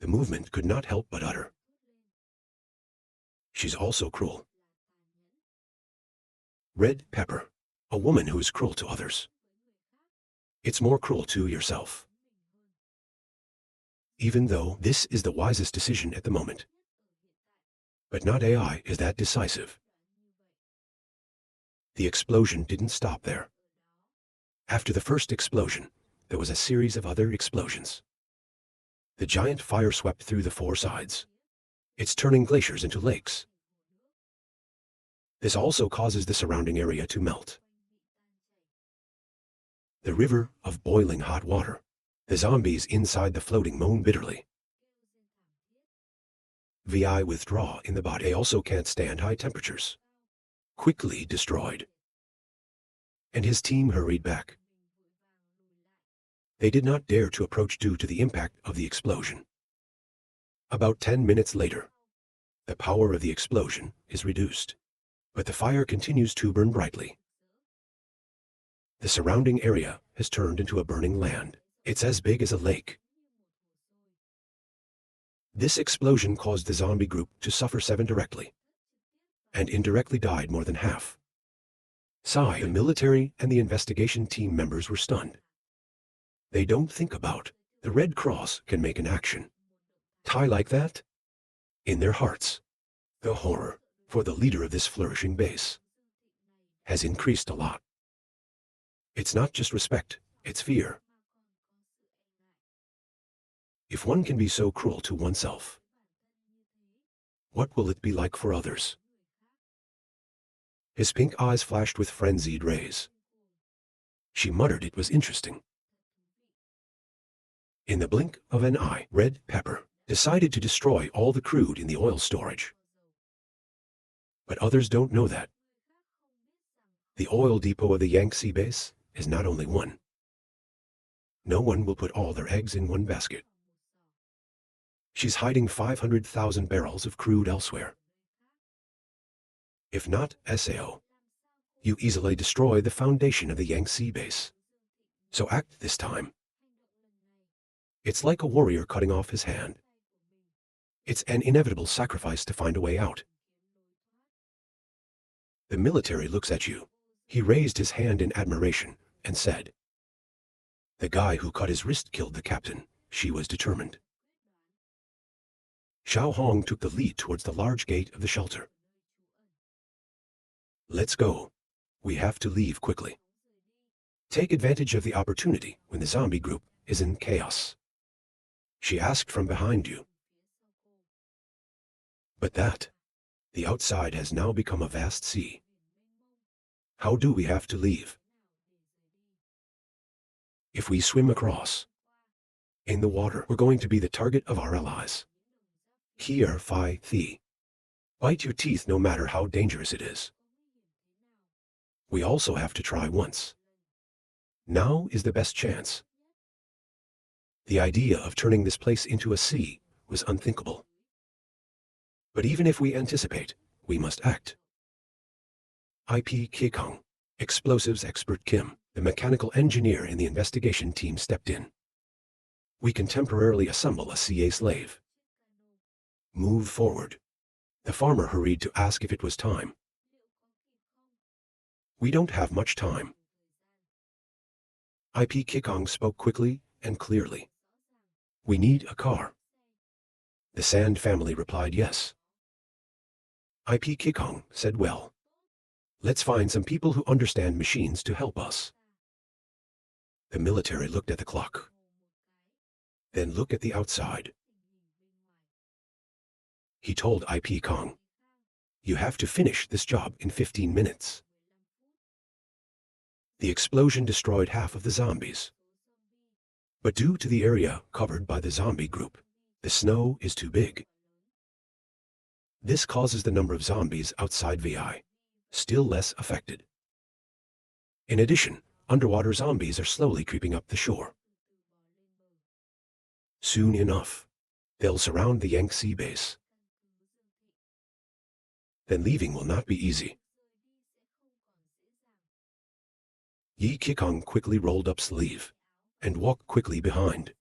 The movement could not help but utter. She's also cruel. Red pepper, a woman who is cruel to others. It's more cruel to yourself. Even though this is the wisest decision at the moment. But not AI is that decisive. The explosion didn't stop there. After the first explosion, there was a series of other explosions. The giant fire swept through the four sides. It's turning glaciers into lakes. This also causes the surrounding area to melt. The river of boiling hot water. The zombies inside the floating moan bitterly. VI withdraw in the body. They also can't stand high temperatures. Quickly destroyed. And his team hurried back. They did not dare to approach due to the impact of the explosion. About 10 minutes later, the power of the explosion is reduced, but the fire continues to burn brightly. The surrounding area has turned into a burning land. It's as big as a lake. This explosion caused the zombie group to suffer 7 directly, and indirectly died more than half. Sigh, the military and the investigation team members were stunned. They don't think about the Red Cross can make an action. Tie like that? In their hearts, the horror for the leader of this flourishing base has increased a lot. It's not just respect, it's fear. If one can be so cruel to oneself, what will it be like for others? His pink eyes flashed with frenzied rays. She muttered it was interesting. In the blink of an eye, Red Pepper decided to destroy all the crude in the oil storage. But others don't know that. The oil depot of the Yangtze base is not only one. No one will put all their eggs in one basket. She's hiding 500,000 barrels of crude elsewhere. If not SAO, you easily destroy the foundation of the Yangtze base. So act this time. It's like a warrior cutting off his hand. It's an inevitable sacrifice to find a way out. The military looks at you. He raised his hand in admiration and said, "The guy who cut his wrist killed the captain." She was determined. Xiao Hong took the lead towards the large gate of the shelter. Let's go. We have to leave quickly. Take advantage of the opportunity when the zombie group is in chaos. She asked from behind you. But the outside has now become a vast sea. How do we have to leave? If we swim across, in the water, we're going to be the target of our allies. Here, Phi Thi. Bite your teeth no matter how dangerous it is. We also have to try once. Now is the best chance. The idea of turning this place into a sea was unthinkable. But even if we anticipate, we must act. IP Kikong, explosives expert Kim, the mechanical engineer in the investigation team, stepped in. We can temporarily assemble a CA slave. Move forward. The farmer hurried to ask if it was time. We don't have much time. IP Kikong spoke quickly and clearly. We need a car. The Sand family replied yes. IP Kikong said, well, let's find some people who understand machines to help us. The military looked at the clock. Then look at the outside. He told IP Kong, you have to finish this job in 15 minutes. The explosion destroyed half of the zombies. But due to the area covered by the zombie group, the snow is too big. This causes the number of zombies outside VI still less affected. In addition, underwater zombies are slowly creeping up the shore. Soon enough, they'll surround the Yangtze base. Then leaving will not be easy. Yi Kikong quickly rolled up sleeve and walked quickly behind.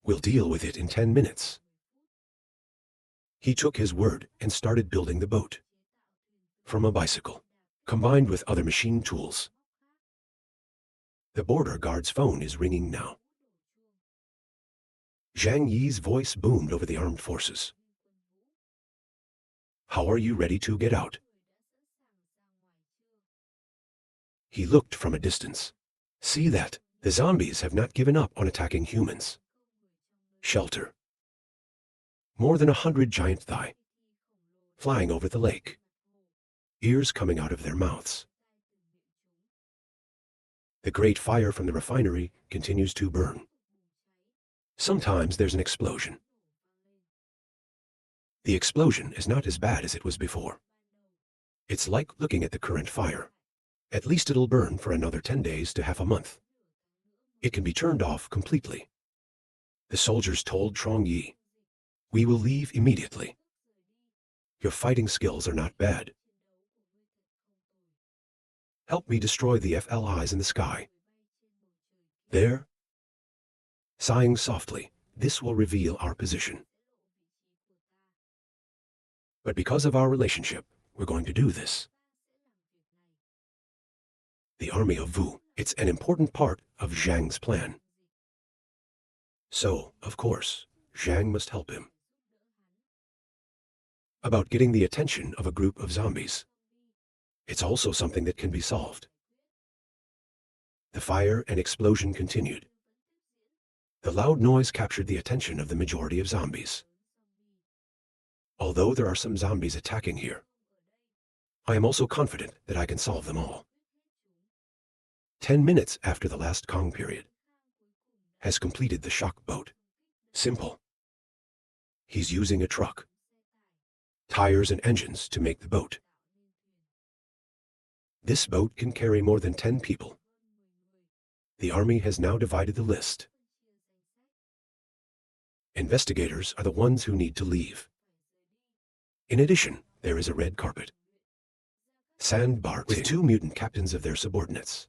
We'll deal with it in 10 minutes. He took his word and started building the boat. From a bicycle, combined with other machine tools. The border guard's phone is ringing now. Zhang Yi's voice boomed over the armed forces. How are you ready to get out? He looked from a distance. See that, the zombies have not given up on attacking humans. Shelter. More than 100 giant thigh. Flying over the lake. Ears coming out of their mouths. The great fire from the refinery continues to burn. Sometimes there's an explosion. The explosion is not as bad as it was before. It's like looking at the current fire. At least it'll burn for another 10 days to half a month. It can be turned off completely. The soldiers told Trong Yi, we will leave immediately. Your fighting skills are not bad. Help me destroy the FLIs in the sky. There. Sighing softly, this will reveal our position. But because of our relationship, we're going to do this. The army of Wu, it's an important part of Zhang's plan. So, of course, Zhang must help him. About getting the attention of a group of zombies. It's also something that can be solved. The fire and explosion continued. The loud noise captured the attention of the majority of zombies. Although there are some zombies attacking here, I am also confident that I can solve them all. 10 minutes after the last Kong period has completed the shock boat. Simple. He's using a truck, tires and engines to make the boat. This boat can carry more than 10 people. The army has now divided the list. Investigators are the ones who need to leave. In addition, there is a red carpet. Sandbar with 2 mutant captains of their subordinates.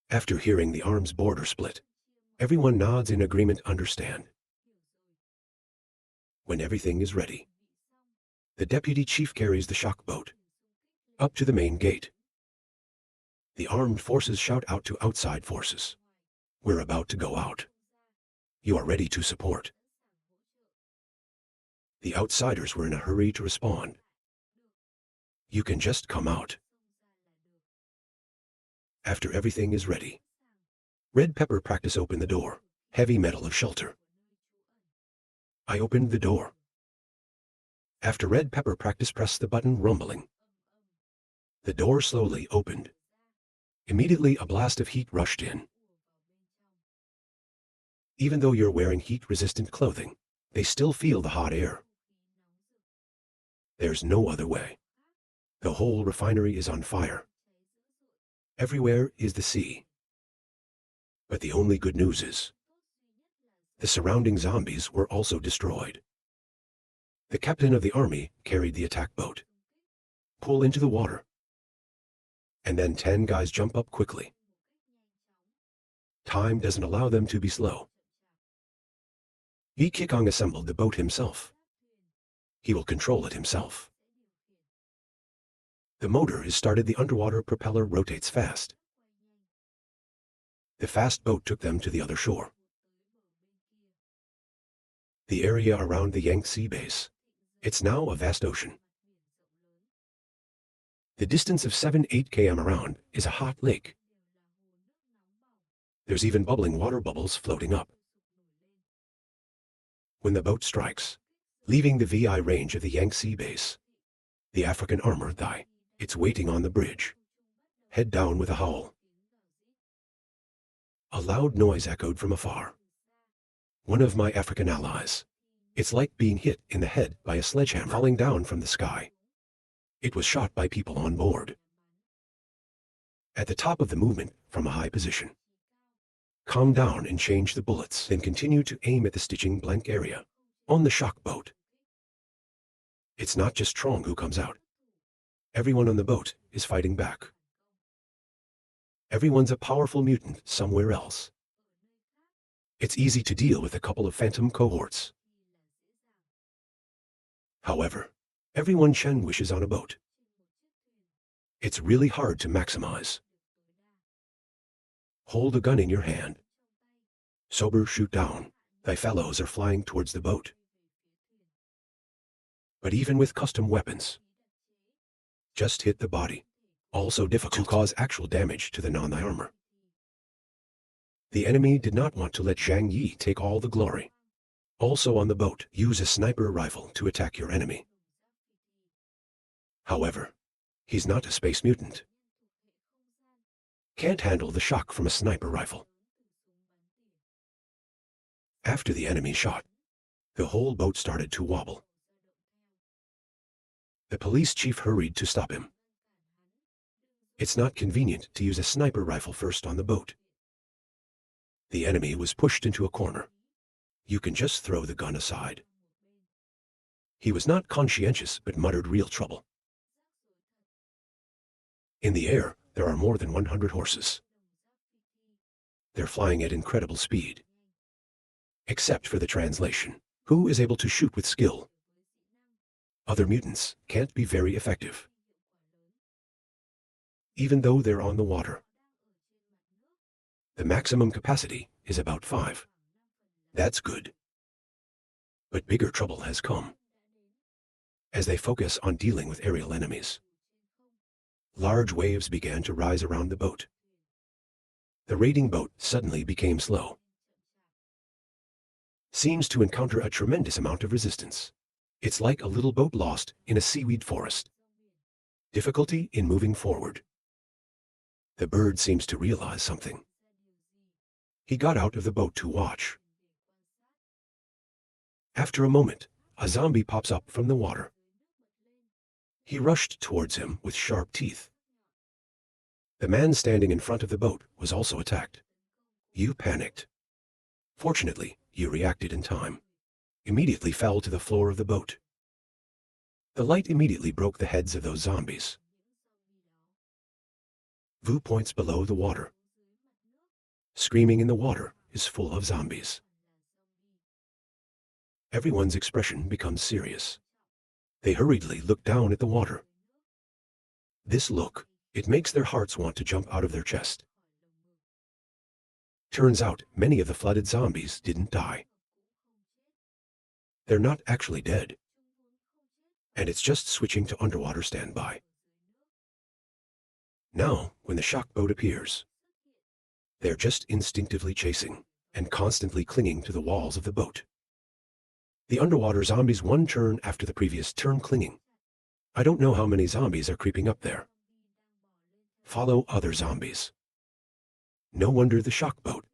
After hearing the arms border split, everyone nods in agreement. Understand. When everything is ready, the deputy chief carries the shock boat up to the main gate. The armed forces shout out to outside forces. We're about to go out. You are ready to support. The outsiders were in a hurry to respond. You can just come out. After everything is ready, Red Pepper practice open the door, heavy metal of shelter. I opened the door. After Red Pepper practice press the button rumbling. The door slowly opened. Immediately a blast of heat rushed in. Even though you're wearing heat-resistant clothing, they still feel the hot air. There's no other way. The whole refinery is on fire. Everywhere is the sea. But the only good news is, the surrounding zombies were also destroyed. The captain of the army carried the attack boat. Pull into the water. And then 10 guys jump up quickly. Time doesn't allow them to be slow. Yi Kikong assembled the boat himself. He will control it himself. The motor is started. The underwater propeller rotates fast. The fast boat took them to the other shore. The area around the Yangtze base. It's now a vast ocean. The distance of 7-8 km around is a hot lake. There's even bubbling water bubbles floating up. When the boat strikes, leaving the VI range of the Yangtze base, the African armor thigh, it's waiting on the bridge. Head down with a howl. A loud noise echoed from afar. One of my African allies. It's like being hit in the head by a sledgehammer falling down from the sky. It was shot by people on board. At the top of the movement, from a high position. Calm down and change the bullets, then continue to aim at the stitching blank area on the shock boat. It's not just Trong who comes out. Everyone on the boat is fighting back. Everyone's a powerful mutant somewhere else. It's easy to deal with a couple of phantom cohorts. However, everyone Chen wishes on a boat. It's really hard to maximize. Hold a gun in your hand. Sober, shoot down. Thy fellows are flying towards the boat. But even with custom weapons, just hit the body. Also difficult to cause actual damage to the non-armor. The enemy did not want to let Zhang Yi take all the glory. Also on the boat, use a sniper rifle to attack your enemy. However, he's not a space mutant. Can't handle the shock from a sniper rifle. After the enemy shot, the whole boat started to wobble. The police chief hurried to stop him. It's not convenient to use a sniper rifle first on the boat. The enemy was pushed into a corner. You can just throw the gun aside. He was not conscientious but muttered real trouble. In the air, there are more than 100 horses. They're flying at incredible speed. Except for the translation. Who is able to shoot with skill? Other mutants can't be very effective. Even though they're on the water. The maximum capacity is about 5. That's good. But bigger trouble has come. As they focus on dealing with aerial enemies. Large waves began to rise around the boat. The raiding boat suddenly became slow. Seems to encounter a tremendous amount of resistance. It's like a little boat lost in a seaweed forest. Difficulty in moving forward. The bird seems to realize something. He got out of the boat to watch. After a moment, a zombie pops up from the water. He rushed towards him with sharp teeth. The man standing in front of the boat was also attacked. You panicked. Fortunately, you reacted in time. Immediately fell to the floor of the boat. The light immediately broke the heads of those zombies. Vu points below the water. Screaming in the water is full of zombies. Everyone's expression becomes serious. They hurriedly look down at the water. This look, it makes their hearts want to jump out of their chest. Turns out, many of the flooded zombies didn't die. They're not actually dead. And it's just switching to underwater standby. Now, when the shock boat appears, they're just instinctively chasing and constantly clinging to the walls of the boat. The underwater zombies one turn after the previous turn clinging. I don't know how many zombies are creeping up there. Follow other zombies. No wonder the shock boat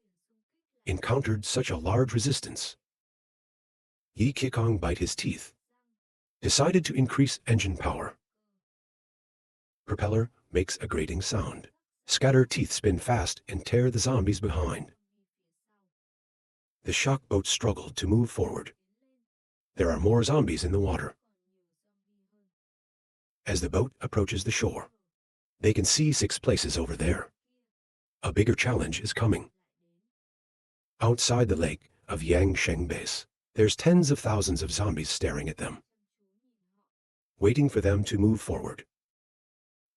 encountered such a large resistance. Yi Kikong bite his teeth. Decided to increase engine power. Propeller makes a grating sound. Scatter teeth spin fast and tear the zombies behind. The shock boat struggled to move forward. There are more zombies in the water. As the boat approaches the shore, they can see 6 places over there. A bigger challenge is coming. Outside the lake of Yangsheng Base, there's tens of thousands of zombies staring at them, waiting for them to move forward.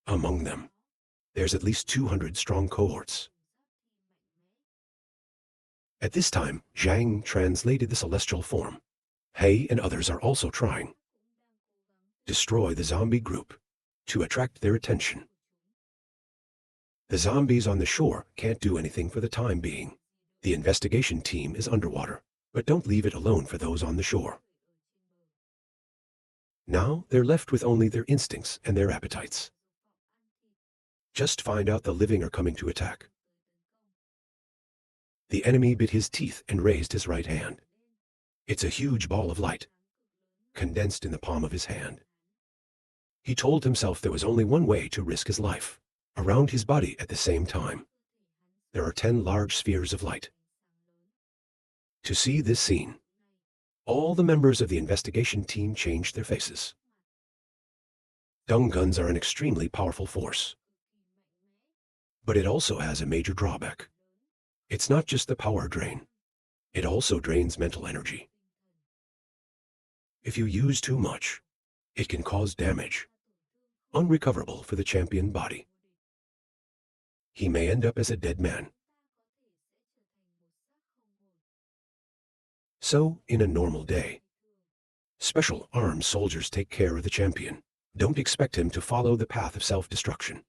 Among them, there's at least 200 strong cohorts. At this time, Zhang translated the celestial form. He and others are also trying. Destroy the zombie group to attract their attention. The zombies on the shore can't do anything for the time being. The investigation team is underwater, but don't leave it alone for those on the shore. Now they're left with only their instincts and their appetites. Just find out the living are coming to attack. The enemy bit his teeth and raised his right hand. It's a huge ball of light, condensed in the palm of his hand. He told himself there was only one way to risk his life. Around his body at the same time, there are 10 large spheres of light. To see this scene, all the members of the investigation team changed their faces. Dung guns are an extremely powerful force. But it also has a major drawback. It's not just the power drain. It also drains mental energy. If you use too much, it can cause damage, unrecoverable for the champion body. He may end up as a dead man. So, in a normal day, special armed soldiers take care of the champion. Don't expect him to follow the path of self-destruction.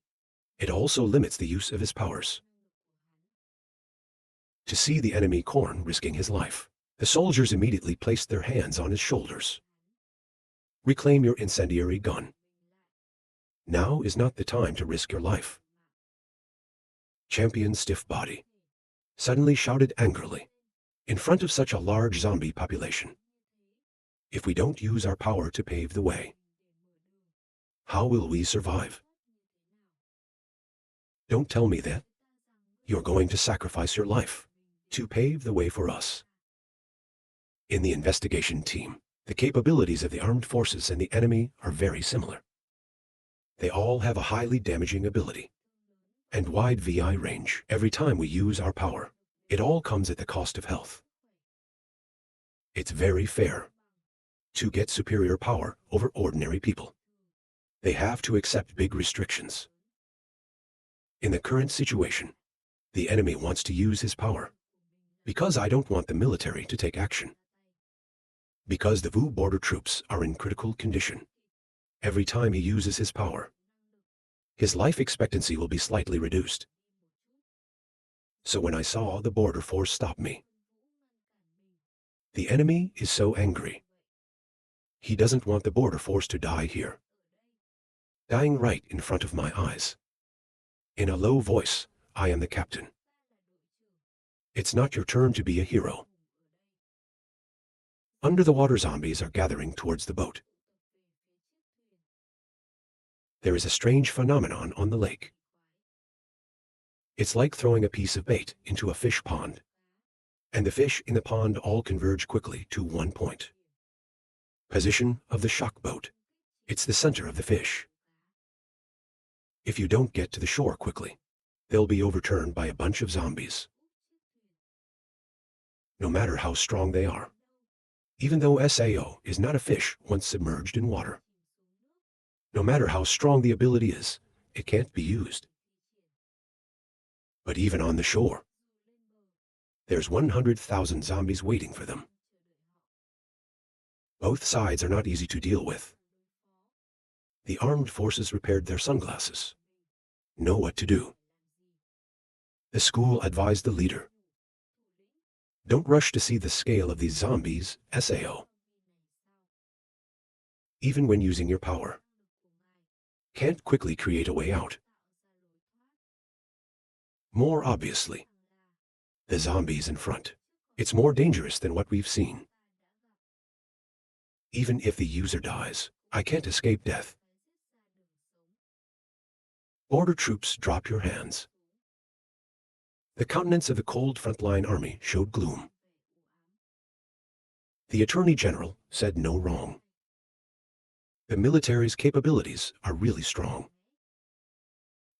It also limits the use of his powers. To see the enemy Korn risking his life, the soldiers immediately placed their hands on his shoulders. Reclaim your incendiary gun. Now is not the time to risk your life. Champion Stiff Body suddenly shouted angrily in front of such a large zombie population. If we don't use our power to pave the way, how will we survive? Don't tell me that. You're going to sacrifice your life to pave the way for us. In the investigation team, the capabilities of the armed forces and the enemy are very similar. They all have a highly damaging ability and wide VI range. Every time we use our power, it all comes at the cost of health. It's very fair. To get superior power over ordinary people, they have to accept big restrictions. In the current situation, the enemy wants to use his power. Because I don't want the military to take action. Because the VU border troops are in critical condition. Every time he uses his power, his life expectancy will be slightly reduced. So when I saw the border force stop me, the enemy is so angry. He doesn't want the border force to die here. Dying right in front of my eyes. In a low voice, I am the captain. It's not your turn to be a hero. Under the water zombies are gathering towards the boat. There is a strange phenomenon on the lake. It's like throwing a piece of bait into a fish pond, and the fish in the pond all converge quickly to one point. Position of the shock boat. It's the center of the fish. If you don't get to the shore quickly, they'll be overturned by a bunch of zombies. No matter how strong they are. Even though SAO is not a fish once submerged in water. No matter how strong the ability is, it can't be used. But even on the shore, there's 100,000 zombies waiting for them. Both sides are not easy to deal with. The armed forces repaired their sunglasses. Know what to do. The school advised the leader. Don't rush to see the scale of these zombies, SAO. Even when using your power, can't quickly create a way out. More obviously, the zombies in front. It's more dangerous than what we've seen. Even if the user dies, I can't escape death. Border troops, drop your hands. The countenance of the cold frontline army showed gloom. The Attorney General said no wrong. The military's capabilities are really strong.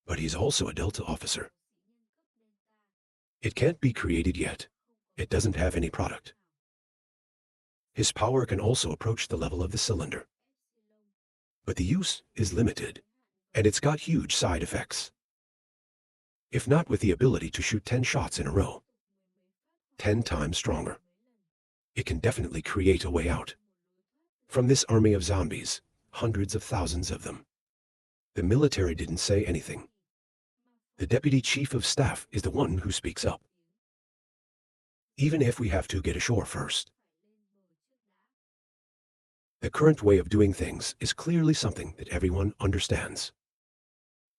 But he's also a Delta officer. It can't be created yet. It doesn't have any product. His power can also approach the level of the cylinder. But the use is limited, and it's got huge side effects. If not with the ability to shoot 10 shots in a row, 10 times stronger, it can definitely create a way out. From this army of zombies, hundreds of thousands of them. The military didn't say anything. The Deputy Chief of Staff is the one who speaks up. Even if we have to get ashore first. The current way of doing things is clearly something that everyone understands.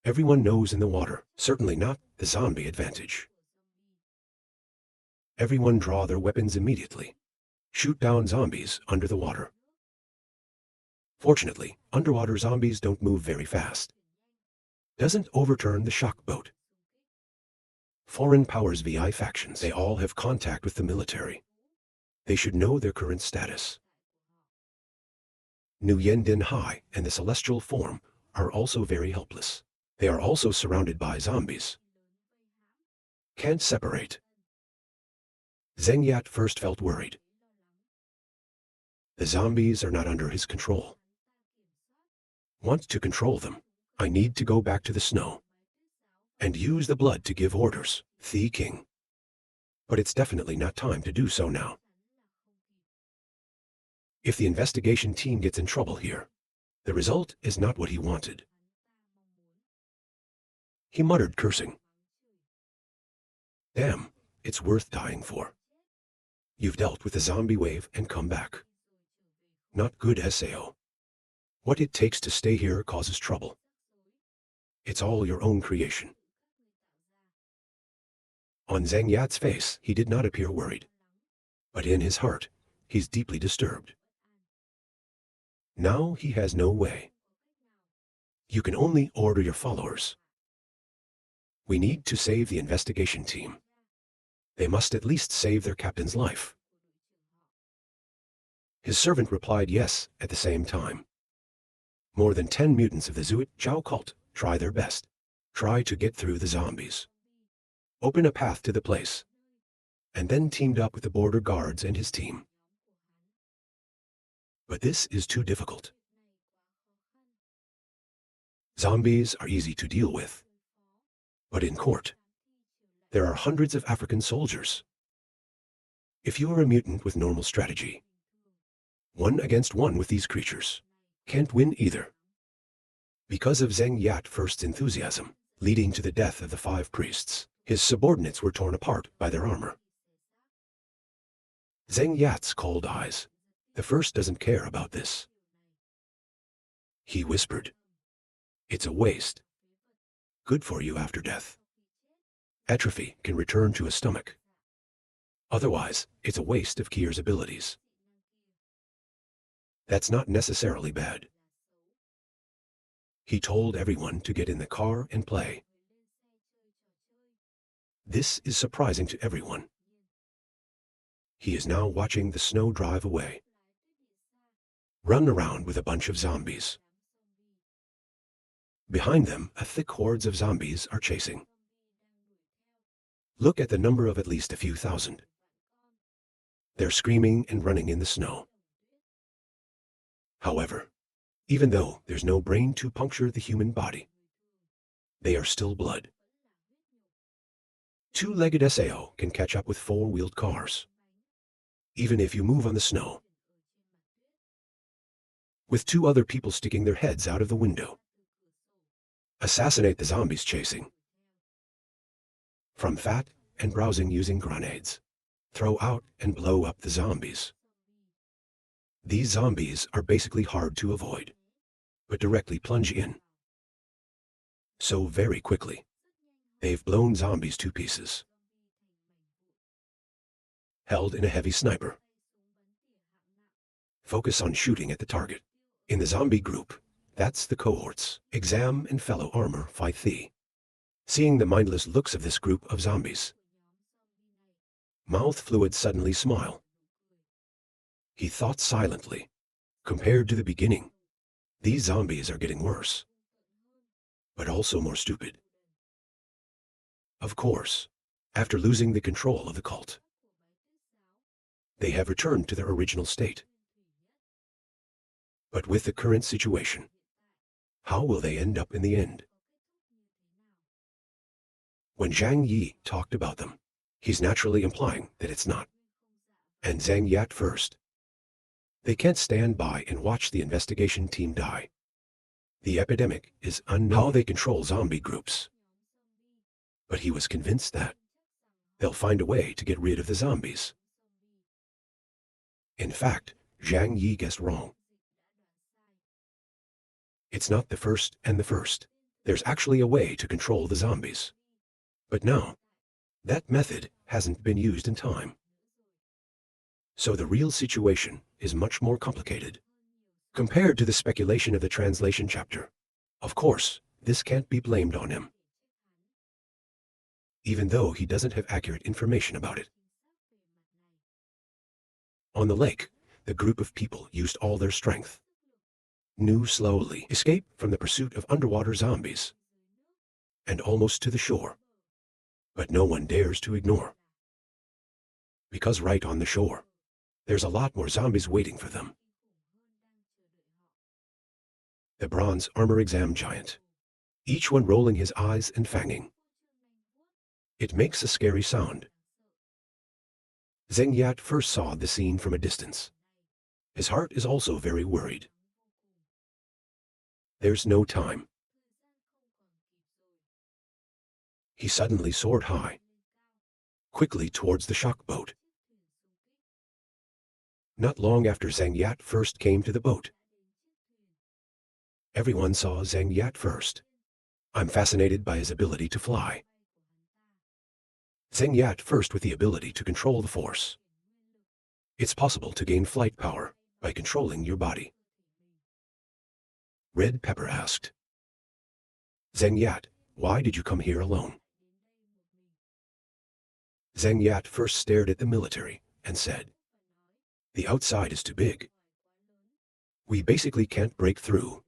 Everyone knows in the water, certainly not the zombie advantage. Everyone draw their weapons immediately. Shoot down zombies under the water. Fortunately, underwater zombies don't move very fast. Doesn't overturn the shock boat. Foreign powers VI factions, they all have contact with the military. They should know their current status. New Yendin High and the Celestial Form are also very helpless. They are also surrounded by zombies. Can't separate. Zheng Yat first felt worried. The zombies are not under his control. Want to control them, I need to go back to the snow and use the blood to give orders, the king. But it's definitely not time to do so now. If the investigation team gets in trouble here, the result is not what he wanted. He muttered, cursing. Damn, it's worth dying for. You've dealt with the zombie wave and come back. Not good, Sao. What it takes to stay here causes trouble. It's all your own creation. On Zheng Yat's face, he did not appear worried. But in his heart, he's deeply disturbed. Now he has no way. You can only order your followers. We need to save the investigation team. They must at least save their captain's life. His servant replied yes at the same time. More than 10 mutants of the Zuit Zhao cult try their best. Try to get through the zombies. Open a path to the place. And then teamed up with the border guards and his team. But this is too difficult. Zombies are easy to deal with. But in court, there are hundreds of African soldiers. If you are a mutant with normal strategy, 1 against 1 with these creatures, can't win either. Because of Zheng Yat first's enthusiasm, leading to the death of the 5 priests, his subordinates were torn apart by their armor. Zheng Yat's cold eyes. The first doesn't care about this. He whispered, it's a waste. Good for you after death. Atrophy can return to a stomach. Otherwise, it's a waste of Kier's abilities. That's not necessarily bad. He told everyone to get in the car and play. This is surprising to everyone. He is now watching the snow drive away. Run around with a bunch of zombies. Behind them, a thick hordes of zombies are chasing. Look at the number of at least a few thousand. They're screaming and running in the snow. However, even though there's no brain to puncture the human body, they are still blood. 2-legged Sao can catch up with 4-wheeled cars, even if you move on the snow. With 2 other people sticking their heads out of the window. Assassinate the zombies chasing. From fat and browsing using grenades. Throw out and blow up the zombies. These zombies are basically hard to avoid, but directly plunge in. So very quickly, they've blown zombies to pieces. Held in a heavy sniper. Focus on shooting at the target. In the zombie group, that's the cohorts, exam and fellow armor fight the. Seeing the mindless looks of this group of zombies. Mouth fluid suddenly smile. He thought silently. Compared to the beginning, these zombies are getting worse. But also more stupid. Of course, after losing the control of the cult, they have returned to their original state. But with the current situation, how will they end up in the end? When Zhang Yi talked about them, he's naturally implying that it's not. And Zhang Yat first. They can't stand by and watch the investigation team die. The epidemic is unknown how they control zombie groups. But he was convinced that they'll find a way to get rid of the zombies. In fact, Zhang Yi guessed wrong. It's not the first and the first. There's actually a way to control the zombies. But now, that method hasn't been used in time. So the real situation is much more complicated. Compared to the speculation of the translation chapter. Of course, this can't be blamed on him. Even though he doesn't have accurate information about it. On the lake, the group of people used all their strength. Knew slowly escape from the pursuit of underwater zombies. And almost to the shore. But no one dares to ignore. because right on the shore, there's a lot more zombies waiting for them. The bronze armor exam giant, each one rolling his eyes and fanging. It makes a scary sound. Zheng Yat first saw the scene from a distance. His heart is also very worried. There's no time. He suddenly soared high, quickly towards the shock boat. Not long after Zheng Yat first came to the boat, everyone saw Zheng Yat first. I'm fascinated by his ability to fly. Zheng Yat first with the ability to control the force. It's possible to gain flight power by controlling your body. Red Pepper asked, Zheng Yat, why did you come here alone? Zheng Yat first stared at the military and said, the outside is too big. We basically can't break through.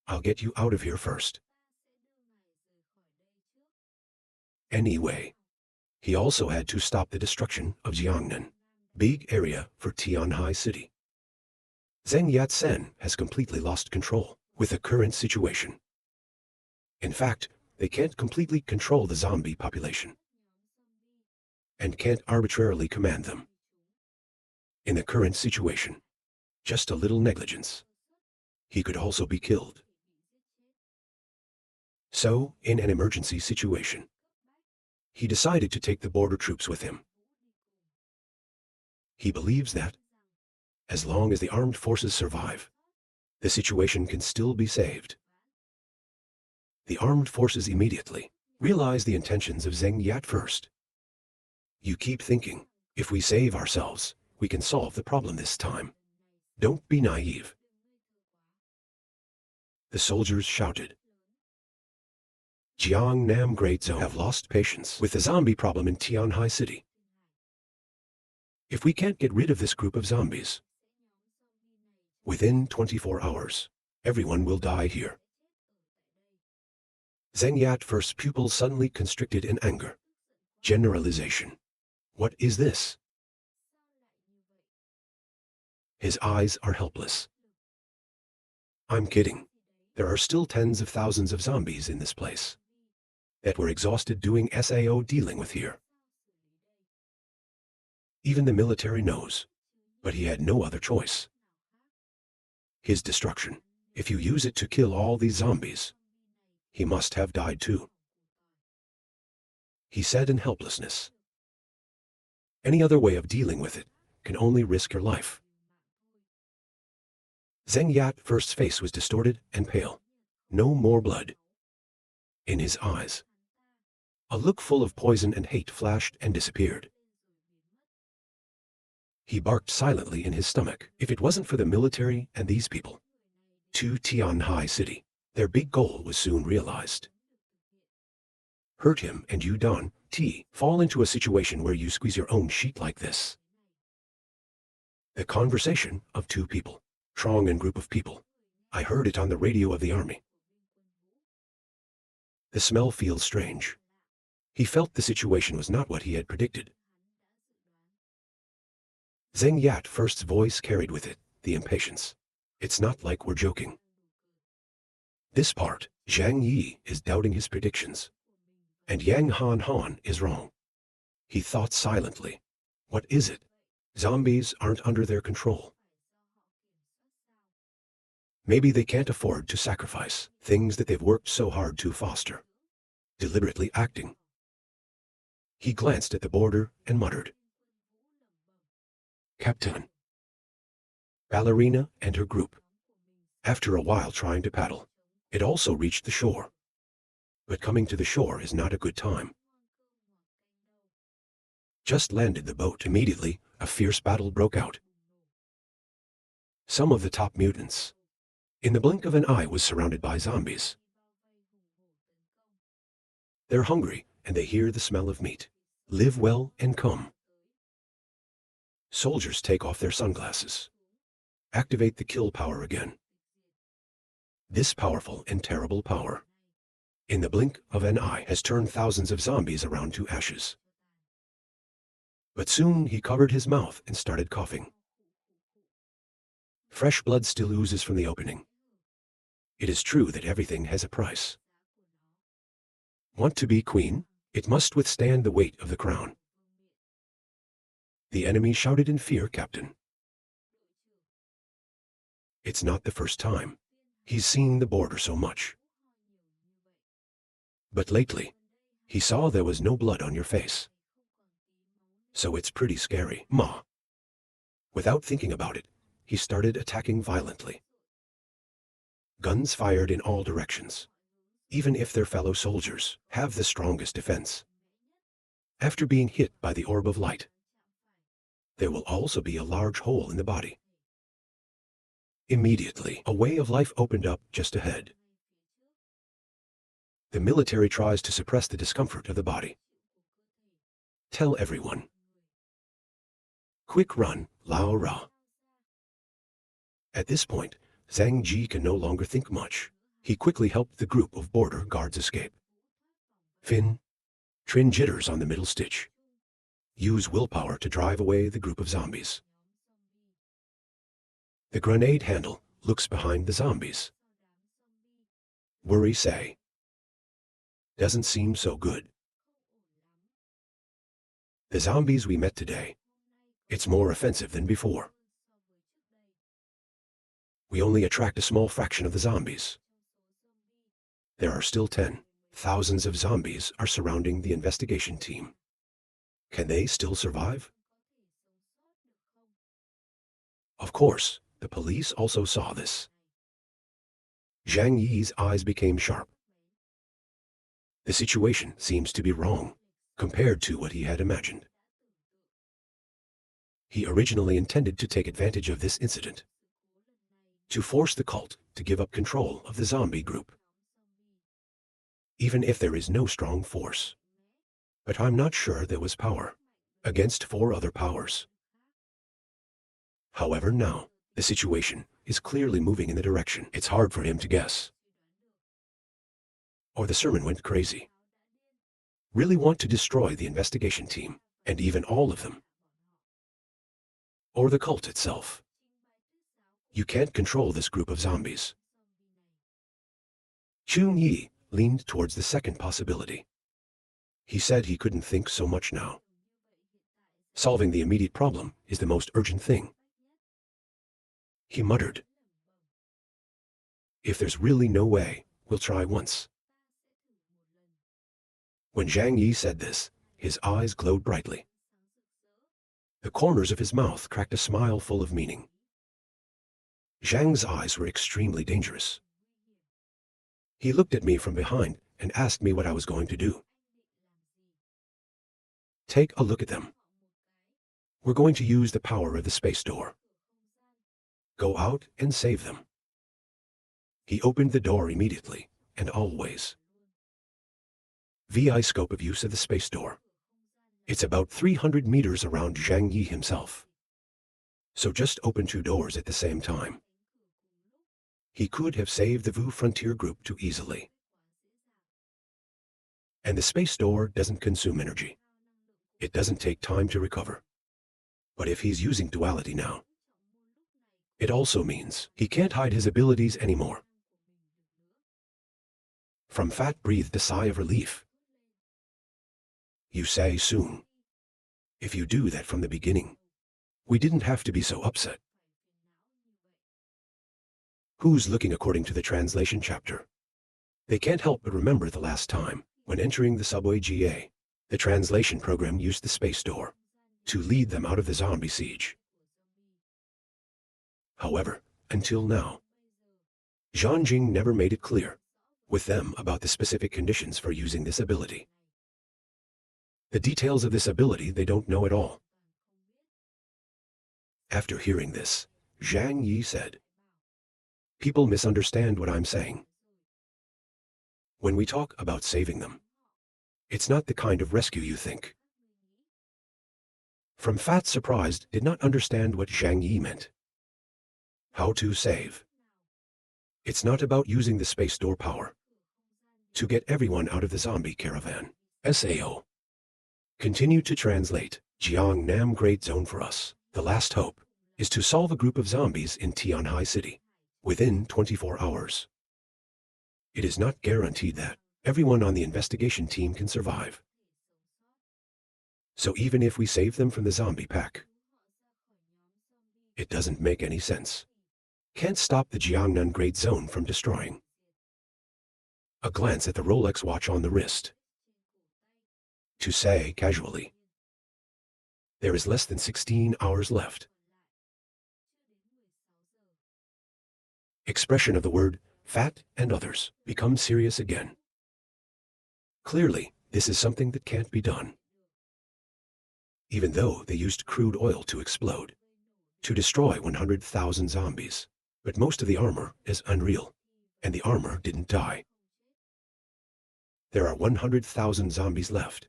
I'll get you out of here first. Anyway, he also had to stop the destruction of Jiangnan, big area for Tianhai City. Zheng Yat-sen has completely lost control with the current situation. In fact, they can't completely control the zombie population and can't arbitrarily command them. In the current situation, just a little negligence, he could also be killed. So, in an emergency situation, he decided to take the border troops with him. He believes that, as long as the armed forces survive, the situation can still be saved. The armed forces immediately realize the intentions of Zheng Yat first. You keep thinking, if we save ourselves, we can solve the problem this time. Don't be naive. The soldiers shouted. Jiangnam Great Zone have lost patience with the zombie problem in Tianhai City. If we can't get rid of this group of zombies, within 24 hours, everyone will die here. Zheng Yat first's pupils suddenly constricted in anger. Generalization. What is this? His eyes are helpless. I'm kidding. There are still tens of thousands of zombies in this place that were exhausted doing SAO dealing with here. Even the military knows, but he had no other choice. His destruction, if you use it to kill all these zombies, he must have died too. He said in helplessness. Any other way of dealing with it can only risk your life. Zheng Yat first's face was distorted and pale. No more blood. In his eyes, a look full of poison and hate flashed and disappeared. He barked silently in his stomach. If it wasn't for the military and these people, to Tianhai City, their big goal was soon realized. Hurt him and you don't fall into a situation where you squeeze your own sheet like this. The conversation of two people, strong and group of people. I heard it on the radio of the army. The smell feels strange. He felt the situation was not what he had predicted. Zheng Yat first's voice carried with it the impatience. It's not like we're joking. This part, Zhang Yi is doubting his predictions. And Yang Han is wrong. He thought silently. What is it? Zombies aren't under their control. Maybe they can't afford to sacrifice things that they've worked so hard to foster. Deliberately acting. He glanced at the border and muttered. Captain. Ballerina and her group. After a while trying to paddle, it also reached the shore. But coming to the shore is not a good time. Just landed the boat. Immediately, a fierce battle broke out. Some of the top mutants, in the blink of an eye, was surrounded by zombies. They're hungry, and they hear the smell of meat. Live well and come. Soldiers take off their sunglasses. Activate the kill power again. This powerful and terrible power, in the blink of an eye, has turned thousands of zombies around to ashes. But soon he covered his mouth and started coughing. Fresh blood still oozes from the opening. It is true that everything has a price. Want to be queen? It must withstand the weight of the crown. The enemy shouted in fear, Captain. It's not the first time. He's seen the border so much. But lately, he saw there was no blood on your face. So it's pretty scary, Ma. Without thinking about it, he started attacking violently. Guns fired in all directions. Even if their fellow soldiers have the strongest defense. After being hit by the orb of light, there will also be a large hole in the body. Immediately, a way of life opened up just ahead. The military tries to suppress the discomfort of the body. Tell everyone. Quick run, Lao Ra. At this point, Zhang Ji can no longer think much. He quickly helped the group of border guards escape. Fin. Trin jitters on the middle stitch. Use willpower to drive away the group of zombies. The grenade handle looks behind the zombies. Worry say. Doesn't seem so good. The zombies we met today, it's more offensive than before. We only attract a small fraction of the zombies. There are still 10. Thousands of zombies are surrounding the investigation team. Can they still survive? Of course, the police also saw this. Zhang Yi's eyes became sharp. The situation seems to be wrong, compared to what he had imagined. He originally intended to take advantage of this incident, to force the cult to give up control of the zombie group. Even if there is no strong force. But I'm not sure there was power against 4 other powers. However, now, the situation is clearly moving in the direction it's hard for him to guess. Or the sermon went crazy. Really want to destroy the investigation team, and even all of them. Or the cult itself. You can't control this group of zombies. Chun Yi leaned towards the second possibility. He said he couldn't think so much now. Solving the immediate problem is the most urgent thing. He muttered. If there's really no way, we'll try once. When Zhang Yi said this, his eyes glowed brightly. The corners of his mouth cracked a smile full of meaning. Zhang's eyes were extremely dangerous. He looked at me from behind and asked me what I was going to do. Take a look at them. We're going to use the power of the space door. Go out and save them. He opened the door immediately, and always. VI scope of use of the space door. It's about 300 meters around Zhang Yi himself. So just open 2 doors at the same time. He could have saved the Vu Frontier group too easily. And the space door doesn't consume energy. It doesn't take time to recover. But if he's using duality now, it also means he can't hide his abilities anymore. From Fat breathed a sigh of relief. You say soon. If you do that from the beginning, we didn't have to be so upset. Who's looking according to the translation chapter? They can't help but remember the last time, when entering the subway GA, the translation program used the space door to lead them out of the zombie siege. However, until now, Zhanjing never made it clear with them about the specific conditions for using this ability. The details of this ability they don't know at all. After hearing this, Zhang Yi said, people misunderstand what I'm saying. When we talk about saving them, it's not the kind of rescue you think. From Fat surprised did not understand what Zhang Yi meant. How to save. It's not about using the space door power to get everyone out of the zombie caravan. SAO. Continue to translate. Jiangnam Great Zone for us. The last hope is to solve a group of zombies in Tianhai City within 24 hours. It is not guaranteed that everyone on the investigation team can survive. So even if we save them from the zombie pack, it doesn't make any sense. Can't stop the Jiangnan Great Zone from destroying. A glance at the Rolex watch on the wrist. To say casually, there is less than 16 hours left. Expression of the word fat and others becomes serious again. Clearly, this is something that can't be done. Even though they used crude oil to explode, to destroy 100,000 zombies. But most of the armor is unreal, and the armor didn't die. There are 100,000 zombies left.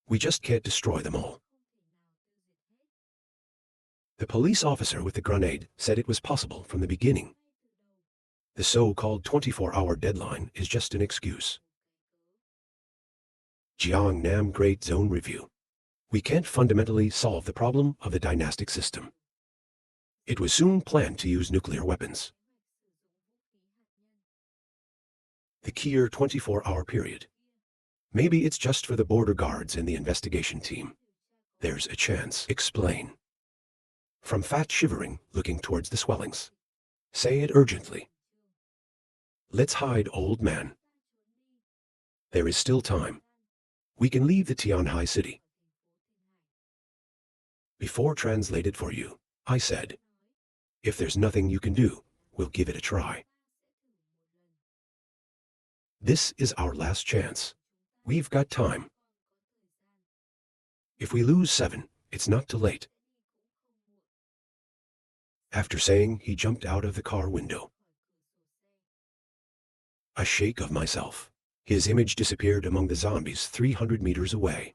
We just can't destroy them all. The police officer with the grenade said it was possible from the beginning. The so-called 24-hour deadline is just an excuse. Jiangnam Great Zone Review. We can't fundamentally solve the problem of the dynastic system. It was soon planned to use nuclear weapons. The Kier 24-hour period. Maybe it's just for the border guards and the investigation team. There's a chance. Explain. From fat shivering, looking towards the swellings. Say it urgently. Let's hide, old man. There is still time. We can leave the Tianhai City. Before translated for you, I said, if there's nothing you can do, we'll give it a try. This is our last chance. We've got time. If we lose 7, it's not too late. After saying, he jumped out of the car window. A shake of myself. His image disappeared among the zombies 300 meters away.